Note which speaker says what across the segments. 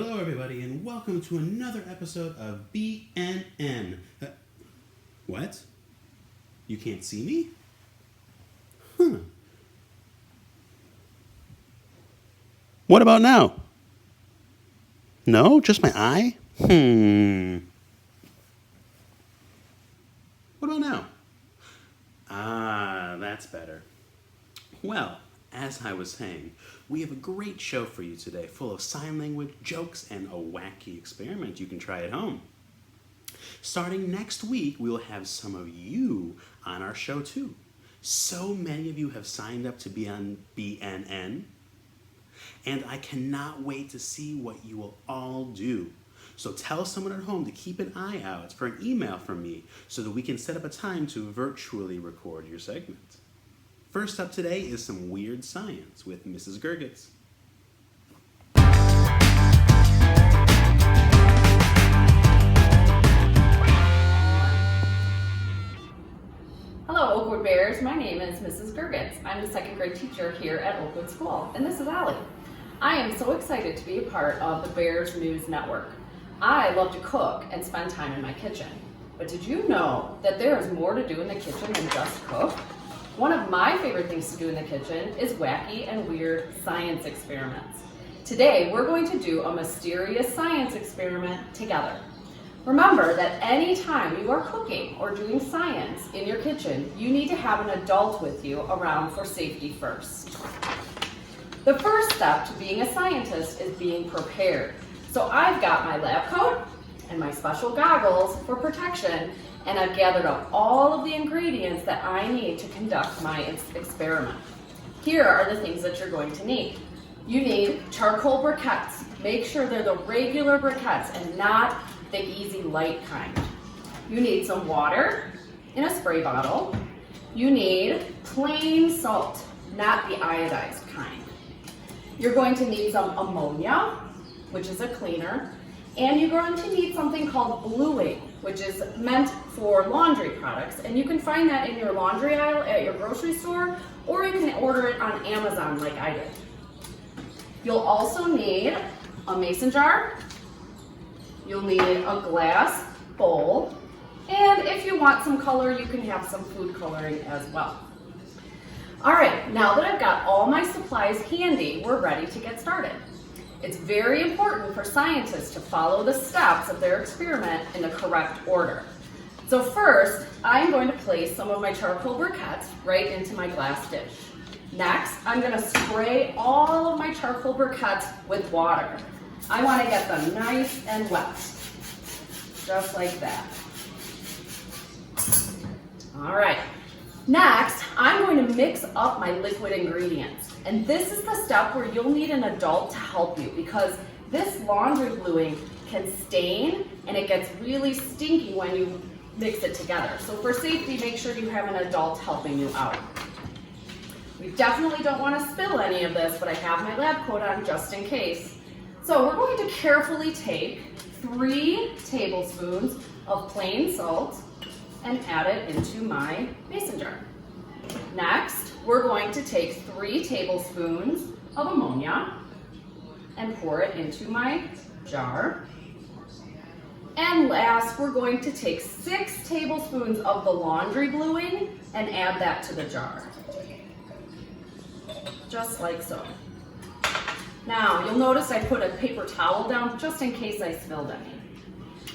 Speaker 1: Hello, everybody, and welcome to another episode of BNN. What? You can't see me? Huh. What about now? No? Just my eye? What about now? Ah, that's better. Well, as I was saying, we have a great show for you today, full of sign language, jokes, and a wacky experiment you can try at home. Starting next week, we will have some of you on our show too. So many of you have signed up to be on BNN, and I cannot wait to see what you will all do. So tell someone at home to keep an eye out for an email from me so that we can set up a time to virtually record your segment. First up today is some weird science with Mrs. Gergits.
Speaker 2: Hello, Oakwood Bears. My name is Mrs. Gergits. I'm the second grade teacher here at Oakwood School, and this is Allie. I am so excited to be a part of the Bears News Network. I love to cook and spend time in my kitchen. But did you know that there is more to do in the kitchen than just cook? One of my favorite things to do in the kitchen is wacky and weird science experiments. Today, we're going to do a mysterious science experiment together. Remember that anytime you are cooking or doing science in your kitchen, you need to have an adult with you around for safety first. The first step to being a scientist is being prepared. So I've got my lab coat and my special goggles for protection, and I've gathered up all of the ingredients that I need to conduct my experiment. Here are the things that you're going to need. You need charcoal briquettes. Make sure they're the regular briquettes and not the easy light kind. You need some water in a spray bottle. You need plain salt, not the iodized kind. You're going to need some ammonia, which is a cleaner, and you're going to need something called bluing, which is meant for laundry products, and you can find that in your laundry aisle at your grocery store, or you can order it on Amazon like I did. You'll also need a mason jar, you'll need a glass bowl, and if you want some color, you can have some food coloring as well. All right, now that I've got all my supplies handy, we're ready to get started. It's very important for scientists to follow the steps of their experiment in the correct order. So first, I'm going to place some of my charcoal briquettes right into my glass dish. Next, I'm going to spray all of my charcoal briquettes with water. I want to get them nice and wet, just like that. All right. Next, I'm going to mix up my liquid ingredients. And this is the step where you'll need an adult to help you, because this laundry bluing can stain and it gets really stinky when you mix it together. So for safety, make sure you have an adult helping you out. We definitely don't want to spill any of this, but I have my lab coat on just in case. So we're going to carefully take 3 tablespoons of plain salt and add it into my mason jar. Next, we're going to take 3 tablespoons of ammonia and pour it into my jar. And last, we're going to take 6 tablespoons of the laundry bluing and add that to the jar. Just like so. Now, you'll notice I put a paper towel down just in case I spilled any.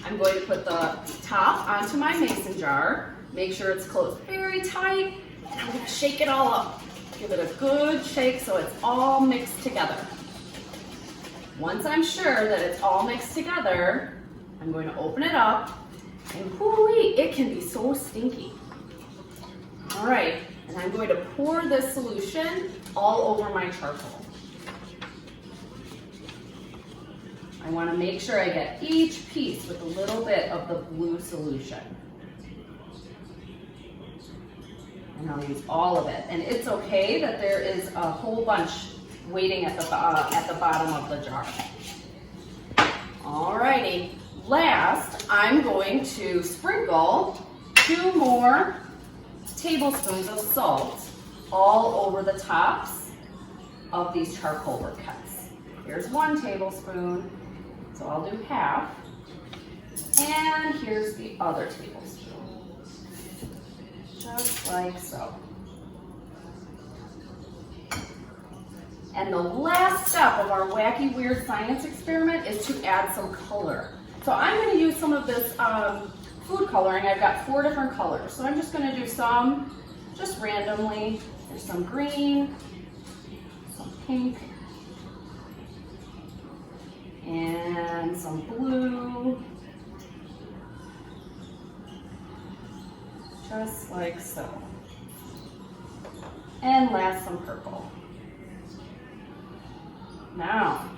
Speaker 2: I'm going to put the top onto my mason jar, make sure it's closed very tight, and I'm going to shake it all up. Give it a good shake so it's all mixed together. Once I'm sure that it's all mixed together, I'm going to open it up, and whoo-wee, it can be so stinky. All right, and I'm going to pour this solution all over my charcoal. I want to make sure I get each piece with a little bit of the blue solution. And I'll use all of it. And it's okay that there is a whole bunch waiting at the bottom of the jar. Alrighty, last I'm going to sprinkle 2 more tablespoons of salt all over the tops of these charcoal briquettes. Here's 1 tablespoon, So I'll do half. And here's the other tablespoon. Just like so. And the last step of our wacky weird science experiment is to add some color. So I'm going to use some of this food coloring. I've got 4 different colors. So I'm just going to do some just randomly. There's some green, some pink, and some blue. Just like so. And last, some purple. Now,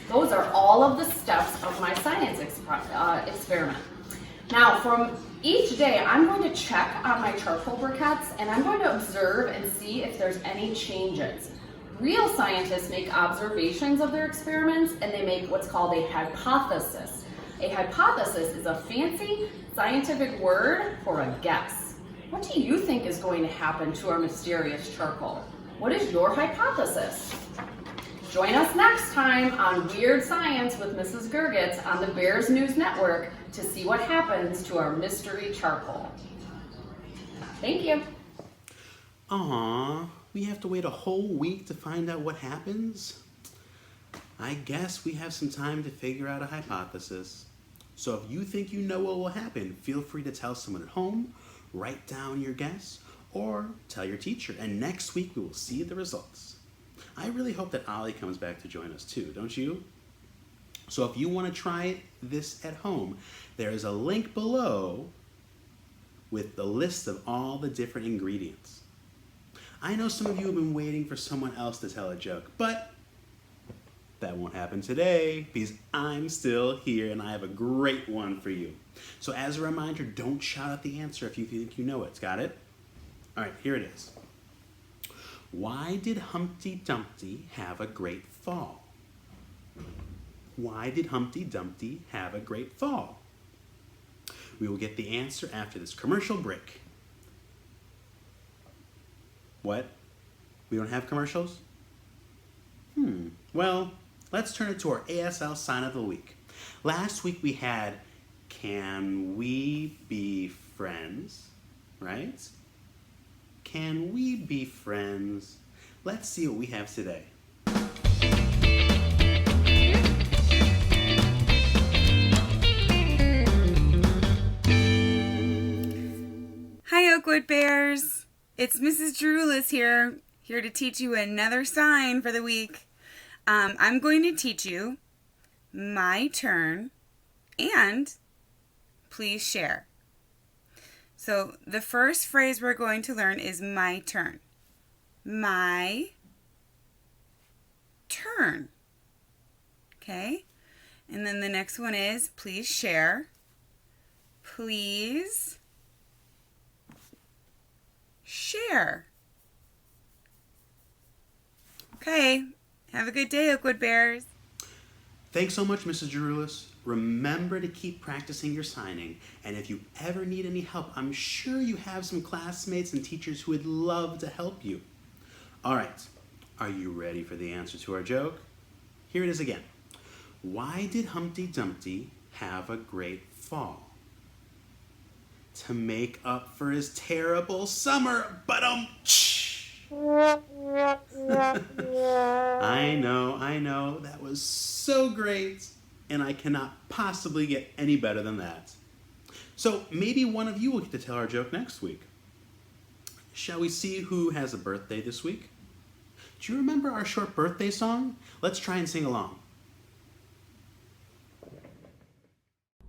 Speaker 2: those are all of the steps of my science experiment. Now, from each day, I'm going to check on my charcoal briquettes and I'm going to observe and see if there's any changes. Real scientists make observations of their experiments and they make what's called a hypothesis. A hypothesis is a fancy scientific word for a guess. What do you think is going to happen to our mysterious charcoal? What is your hypothesis? Join us next time on Weird Science with Mrs. Gergits on the Bears News Network to see what happens to our mystery charcoal. Thank you.
Speaker 1: Aww, we have to wait a whole week to find out what happens? I guess we have some time to figure out a hypothesis. So if you think you know what will happen, feel free to tell someone at home, write down your guess, or tell your teacher. And next week we will see the results. I really hope that Ollie comes back to join us too, don't you? So if you want to try this at home, there is a link below with the list of all the different ingredients. I know some of you have been waiting for someone else to tell a joke, but that won't happen today because I'm still here and I have a great one for you. So as a reminder, don't shout out the answer if you think you know it. Got it? All right, here it is. Why did Humpty Dumpty have a great fall? Why did Humpty Dumpty have a great fall? We will get the answer after this commercial break. What? We don't have commercials? Well, let's turn it to our ASL sign of the week. Last week we had, can we be friends? Right? Can we be friends? Let's see what we have today.
Speaker 3: Hi, Oakwood Bears. It's Mrs. Geroulis here to teach you another sign for the week. I'm going to teach you my turn and please share. So the first phrase we're going to learn is my turn. My turn. Okay? And then the next one is please share. Please share. Okay. Have a good day, Oakwood Bears.
Speaker 1: Thanks so much, Mrs. Geroulis. Remember to keep practicing your signing, and if you ever need any help, I'm sure you have some classmates and teachers who would love to help you. All right, are you ready for the answer to our joke? Here it is again. Why did Humpty Dumpty have a great fall? To make up for his terrible summer, I know, that was so great. And I cannot possibly get any better than that. So maybe one of you will get to tell our joke next week. Shall we see who has a birthday this week? Do you remember our short birthday song? Let's try and sing along.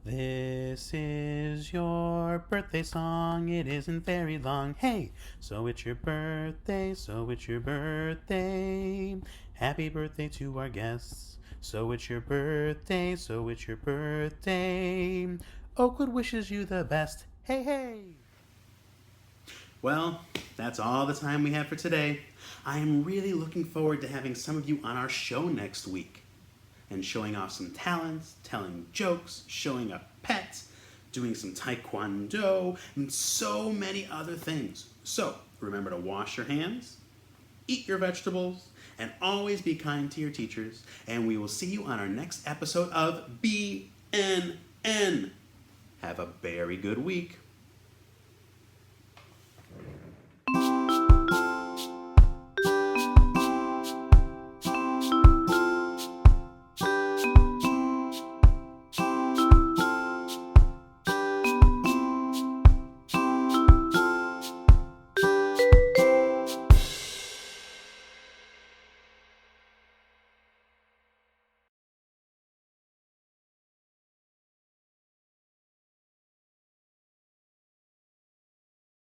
Speaker 1: This is your birthday song, it isn't very long. Hey, so it's your birthday, so it's your birthday. Happy birthday to our guests. So it's your birthday, so it's your birthday. Oakwood wishes you the best. Hey, hey! Well, that's all the time we have for today. I am really looking forward to having some of you on our show next week and showing off some talents, telling jokes, showing a pet, doing some taekwondo, and so many other things. So remember to wash your hands, eat your vegetables, and always be kind to your teachers. And we will see you on our next episode of BNN. Have a very good week.